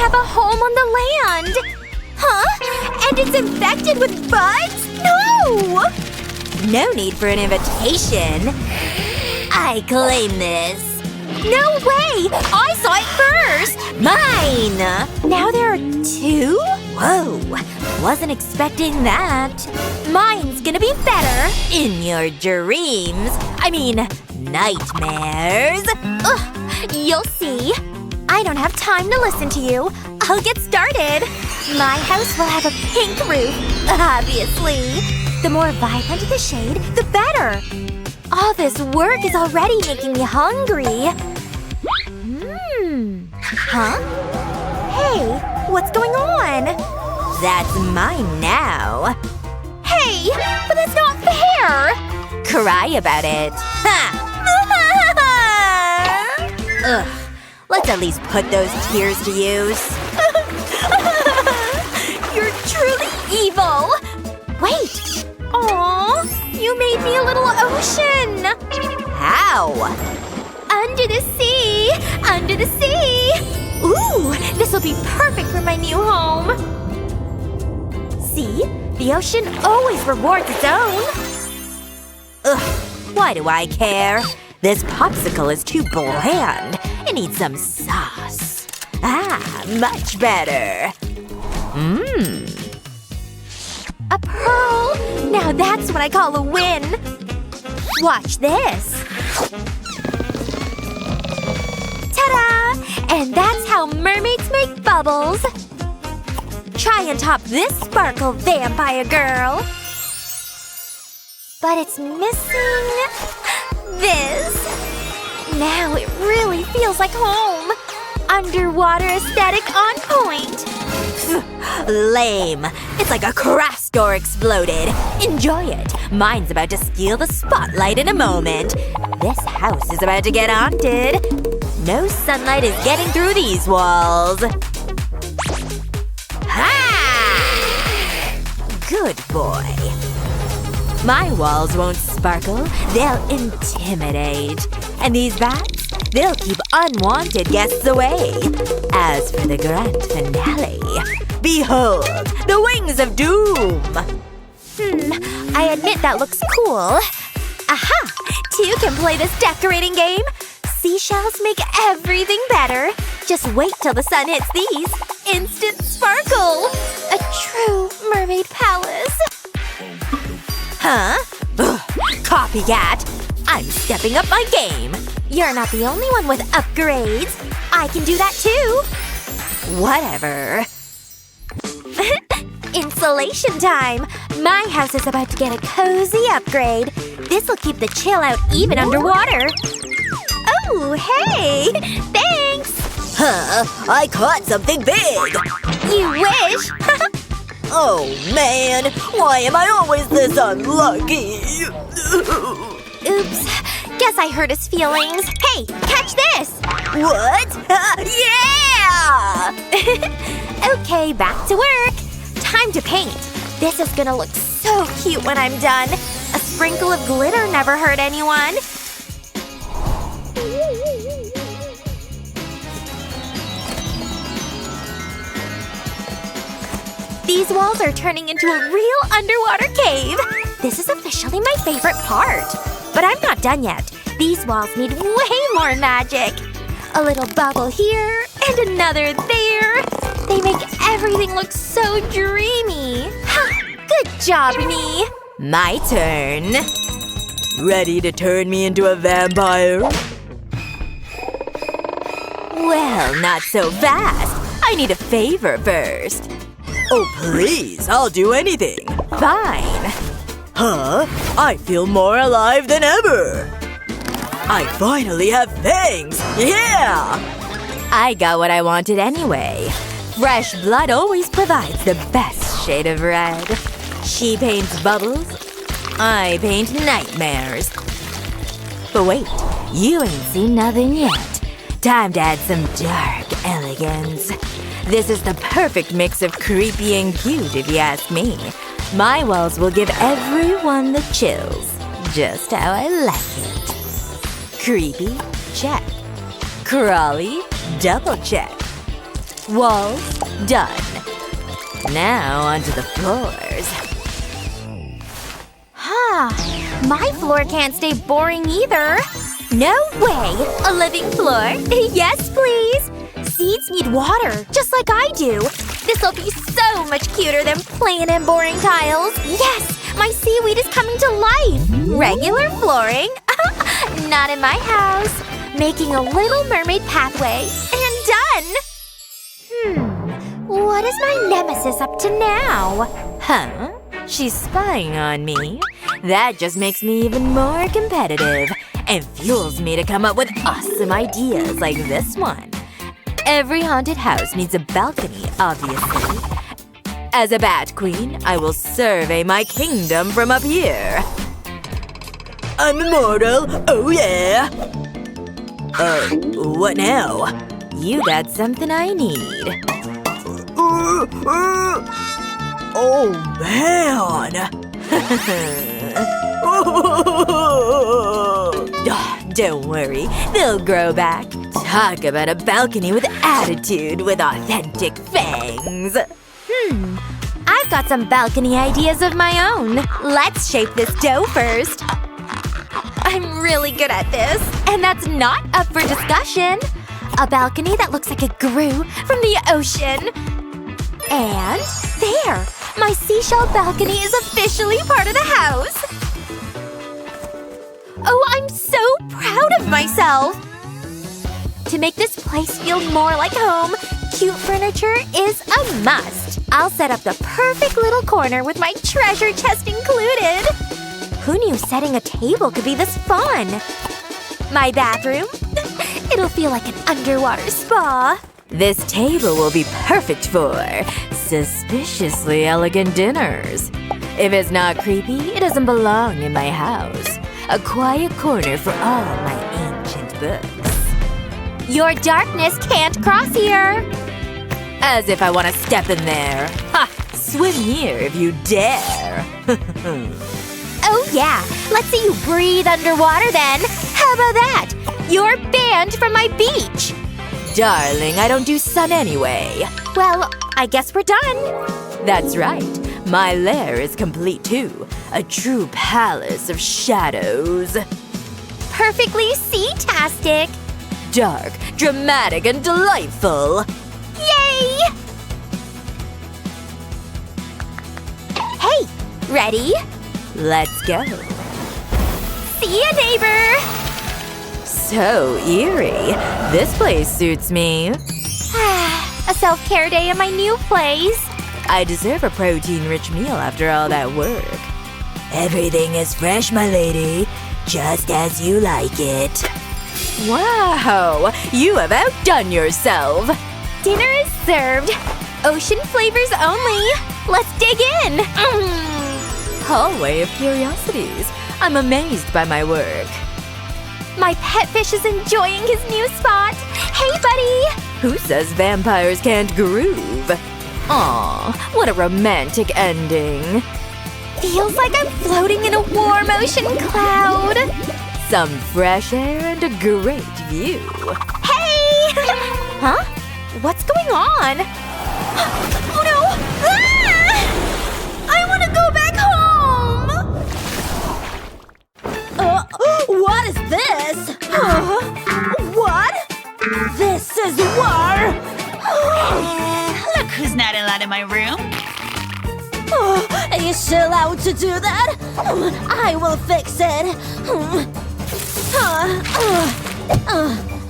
have a home on the land! Huh? And it's infected with bugs? No! No need for an invitation. I claim this. No way! I saw it first! Mine! Now there are 2? Whoa. Wasn't expecting that. Mine's gonna be better. In your dreams. I mean, nightmares. Ugh, you'll see. I don't have time to listen to you. I'll get started. My house will have a pink roof, obviously. The more vibrant the shade, the better. All this work is already making me hungry. Huh? Hey, what's going on? That's mine now. Hey, but that's not fair! Cry about it. Ha! Ugh. Let's at least put those tears to use. You're truly evil! Wait! Aww! You made me a little ocean! How? Under the sea! Under the sea! Ooh! This'll be perfect for my new home! See? The ocean always rewards its own! Ugh. Why do I care? This popsicle is too bland. It needs some sauce. Ah, much better. Mmm. A pearl! Now that's what I call a win! Watch this! Ta-da! And that's how mermaids make bubbles! Try and top this sparkle, vampire girl! But it's missing… this! Now it really feels like home! Underwater aesthetic on point! Lame. It's like a craft store exploded. Enjoy it. Mine's about to steal the spotlight in a moment. This house is about to get haunted. No sunlight is getting through these walls. Ha! Good boy. My walls won't sparkle. They'll intimidate. And these bats? They'll keep unwanted guests away. As for the grand finale, behold, the wings of doom! I admit that looks cool. Aha! 2 can play this decorating game. Seashells make everything better. Just wait till the sun hits these. Instant sparkle! A true mermaid palace. Huh? Ugh, copycat! I'm stepping up my game. You're not the only one with upgrades. I can do that too. Whatever. Insulation time! My house is about to get a cozy upgrade. This'll keep the chill out even underwater. Oh, hey! Thanks! Huh? I caught something big! You wish! Oh, man! Why am I always this unlucky? Oops. Guess I hurt his feelings. Hey, catch this! What? Yeah! Okay, back to work. Time to paint. This is gonna look so cute when I'm done. A sprinkle of glitter never hurt anyone. These walls are turning into a real underwater cave. This is officially my favorite part. But I'm not done yet. These walls need way more magic. A little bubble here, and another there. They make everything look so dreamy. Good job, me. My turn. Ready to turn me into a vampire? Well, not so fast. I need a favor first. Oh, please. I'll do anything. Fine. Huh? I feel more alive than ever. I finally have fangs! Yeah! I got what I wanted anyway. Fresh blood always provides the best shade of red. She paints bubbles. I paint nightmares. But wait, you ain't seen nothing yet. Time to add some dark elegance. This is the perfect mix of creepy and cute, if you ask me. My walls will give everyone the chills. Just how I like it. Creepy? Check. Crawly? Double check. Walls, done. Now onto the floors. My floor can't stay boring either. No way! A living floor? Yes, please! Seeds need water, just like I do. This'll be so much cuter than plain and boring tiles. Yes! My seaweed is coming to life! Regular flooring? Not in my house. Making a little mermaid pathway. And done! What is my nemesis up to now? Huh? She's spying on me. That just makes me even more competitive. And fuels me to come up with awesome ideas like this one. Every haunted house needs a balcony, obviously. As a bat queen, I will survey my kingdom from up here. I'm immortal, oh yeah! What now? You got something I need. Oh, man! Don't worry, they'll grow back. Talk about a balcony with attitude with authentic fangs. I've got some balcony ideas of my own. Let's shape this dough first. I'm really good at this. And that's not up for discussion. A balcony that looks like it grew from the ocean. And there! My seashell balcony is officially part of the house! Oh, I'm so proud of myself! To make this place feel more like home, cute furniture is a must. I'll set up the perfect little corner with my treasure chest included. Who knew setting a table could be this fun? My bathroom? It'll feel like an underwater spa. This table will be perfect for suspiciously elegant dinners. If it's not creepy, it doesn't belong in my house. A quiet corner for all my ancient books. Your darkness can't cross here! As if I want to step in there. Ha! Swim here if you dare! Oh yeah! Let's see you breathe underwater then! How about that? You're banned from my beach! Darling, I don't do sun anyway. Well, I guess we're done. That's right. My lair is complete too. A true palace of shadows. Perfectly sea-tastic! Dark, dramatic, and delightful! Yay! Hey! Ready? Let's go. See ya, neighbor! So eerie. This place suits me. A self-care day in my new place. I deserve a protein-rich meal after all that work. Everything is fresh, my lady. Just as you like it. Wow! You have outdone yourself! Dinner is served. Ocean flavors only. Let's dig in! Hallway of curiosities. I'm amazed by my work. My pet fish is enjoying his new spot. Hey, buddy! Who says vampires can't groove? Aw, what a romantic ending. Feels like I'm floating in a warm ocean cloud. Some fresh air and a great view. Hey! Huh? What's going on? Oh no! Ah! I want to go back home! What is this? What? This is war! Look who's not allowed in my room. Is she allowed to do that? I will fix it.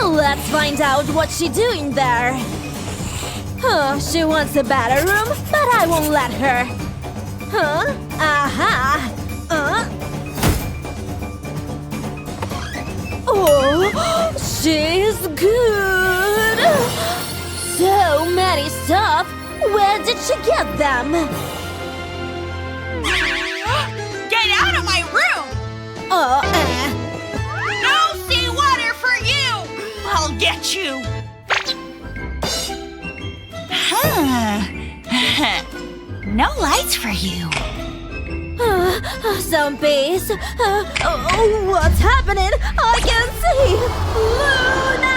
Let's find out what she's doing there. She wants a better room, but I won't let her. Aha! Oh, she's good! So many stuff! Where did she get them? Get out of my room! No seawater for you! I'll get you! No lights for you. Some peace. What's happening? I can't see! Luna!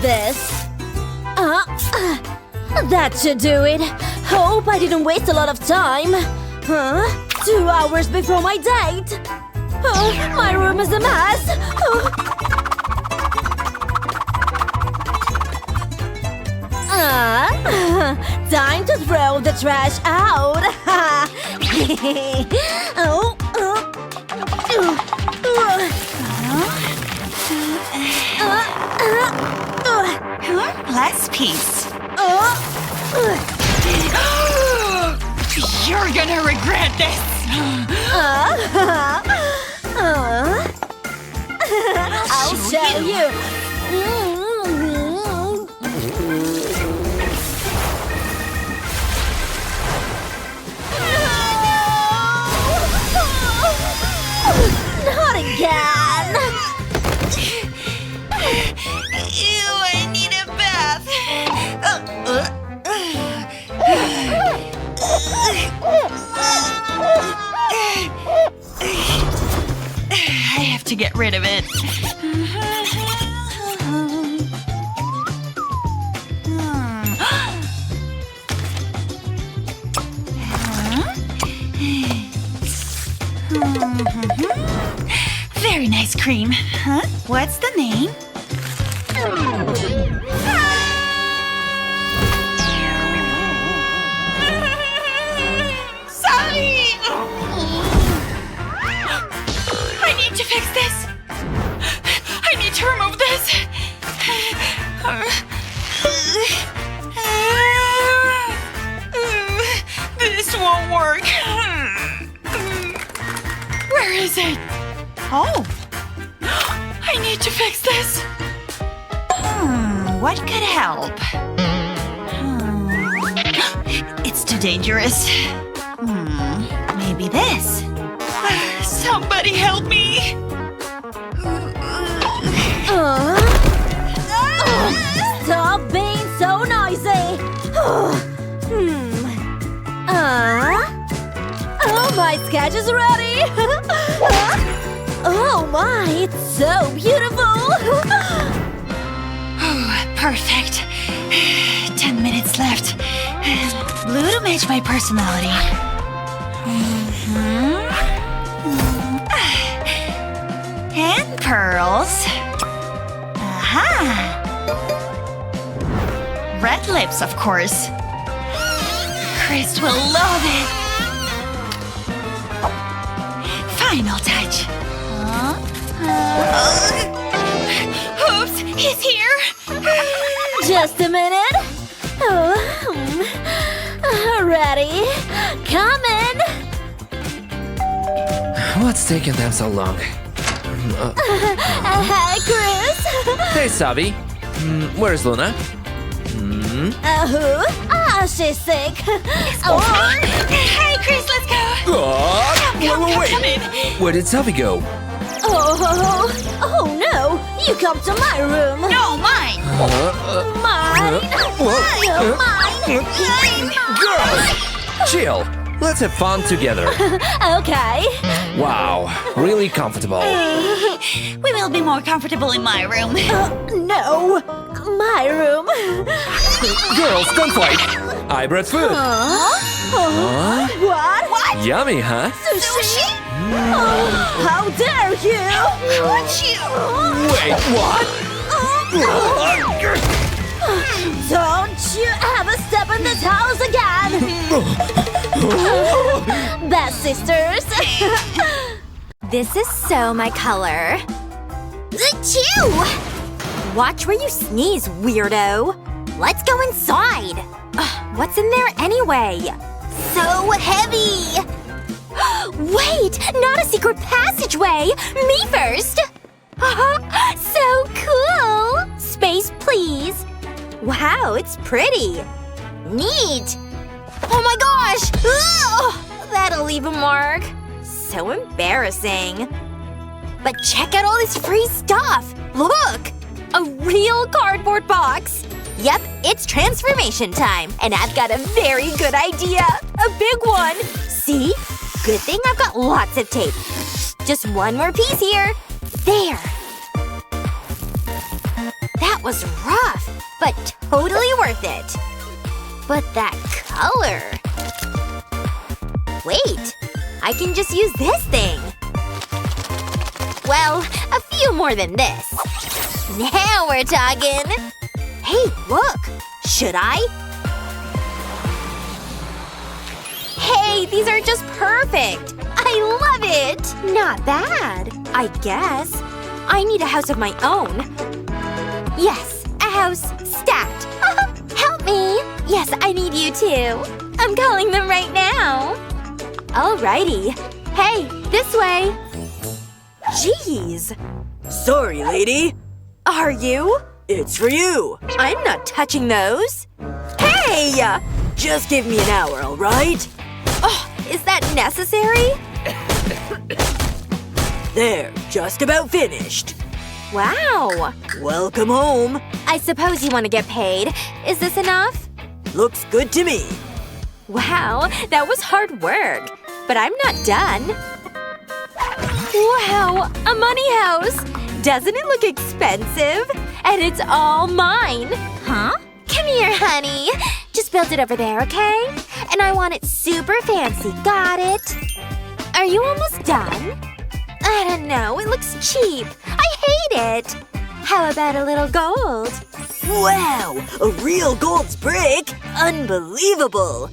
this. That should do it. Hope I didn't waste a lot of time. 2 hours before my date. My room is a mess. Time to throw the trash out. Last piece. You're gonna regret this. I'll show you. Not again. Ew, I need a bath. I have to get rid of it. Very nice cream. Huh? What's the name? Sorry! I need to fix this. I need to remove this. This won't work. Where is it? Oh. I need to fix this. What could help? It's too dangerous. Maybe this. Somebody help me! Stop being so noisy! Oh, my sketch is ready! Oh my, it's so beautiful! Perfect. 10 minutes left. Blue to match my personality. And pearls. Aha! Red lips, of course. Chris will love it. Final touch. Oops, he's here. Just a minute. Ready? Come in. What's taking them so long? Hey, Chris. Hey, Savi. Where's Luna? Who? She's sick. Hey, Chris, let's go. Come in. Where did Savi go? Oh no! You come to my room. No, mine. Mine. Mine. Girls! Chill. Let's have fun together. Okay. Wow, really comfortable. We will be more comfortable in my room. No, my room. Girls, don't fight. I brought food. What? Yummy, huh? Sushi? How dare you! Would you? Wait, what? Don't you ever step in this house again! Best sisters! This is so my color. Achoo! Watch where you sneeze, weirdo. Let's go inside. What's in there anyway? So heavy! Wait! Not a secret passageway! Me first! So cool! Space, please. Wow, it's pretty. Neat! Oh my gosh! Ugh! That'll leave a mark. So embarrassing. But check out all this free stuff! Look! A real cardboard box! Yep, it's transformation time, and I've got a very good idea! A big one! See? Good thing I've got lots of tape. Just one more piece here. There. That was rough, but totally worth it. But that color… Wait, I can just use this thing. Well, a few more than this. Now we're talking! Hey, look! Should I? Hey, these are just perfect! I love it! Not bad, I guess. I need a house of my own. Yes, a house stat. Help me! Yes, I need you too. I'm calling them right now. Alrighty. Hey, this way. Jeez. Sorry, lady. Are you? It's for you. I'm not touching those. Hey! Just give me an hour, alright? Oh, is that necessary? There, just about finished. Wow. Welcome home. I suppose you want to get paid. Is this enough? Looks good to me. Wow, that was hard work. But I'm not done. Wow, a money house! Doesn't it look expensive? And it's all mine. Huh? Come here, honey. Just build it over there, okay? And I want it super fancy, got it? Are you almost done? I don't know, it looks cheap. I hate it. How about a little gold? Wow! A real gold brick? Unbelievable!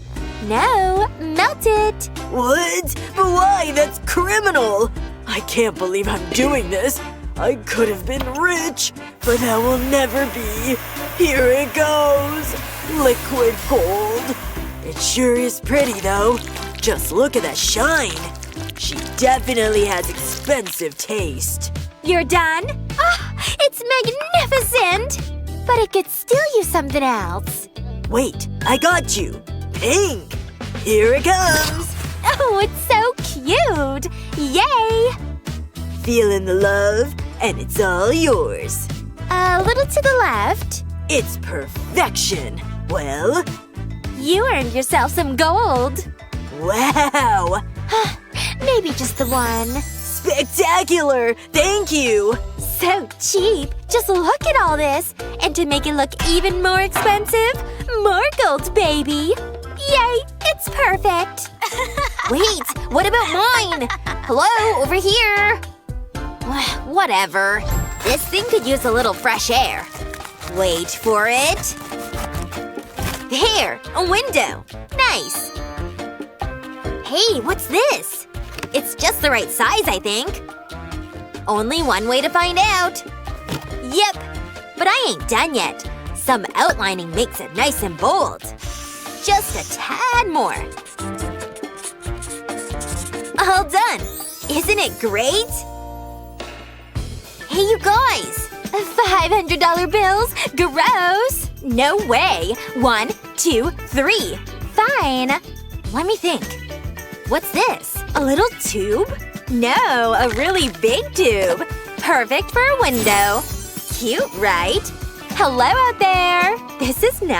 No, melt it. What? But why? That's criminal! I can't believe I'm doing this. I could have been rich, but that will never be. Here it goes. Liquid gold. It sure is pretty, though. Just look at that shine. She definitely has expensive taste. You're done? Oh, it's magnificent! But it could still use something else. Wait, I got you. Pink. Here it comes. Oh, it's so cute! Yay! Feeling the love, and it's all yours. A little to the left. It's perfection. Well… You earned yourself some gold. Wow! Maybe just the one. Spectacular! Thank you! So cheap. Just look at all this. And to make it look even more expensive, more gold, baby. Yay! It's perfect. Wait, what about mine? Hello, over here. Whatever. This thing could use a little fresh air. Wait for it. There, a window. Nice. Hey, what's this? It's just the right size, I think. Only one way to find out. Yep. But I ain't done yet. Some outlining makes it nice and bold. Just a tad more. All done. Isn't it great? Hey, you guys! $500 bills? Gross! No way! 1, 2, 3. Fine. Let me think. What's this? A little tube? No, a really big tube. Perfect for a window. Cute, right? Hello out there! This is nice.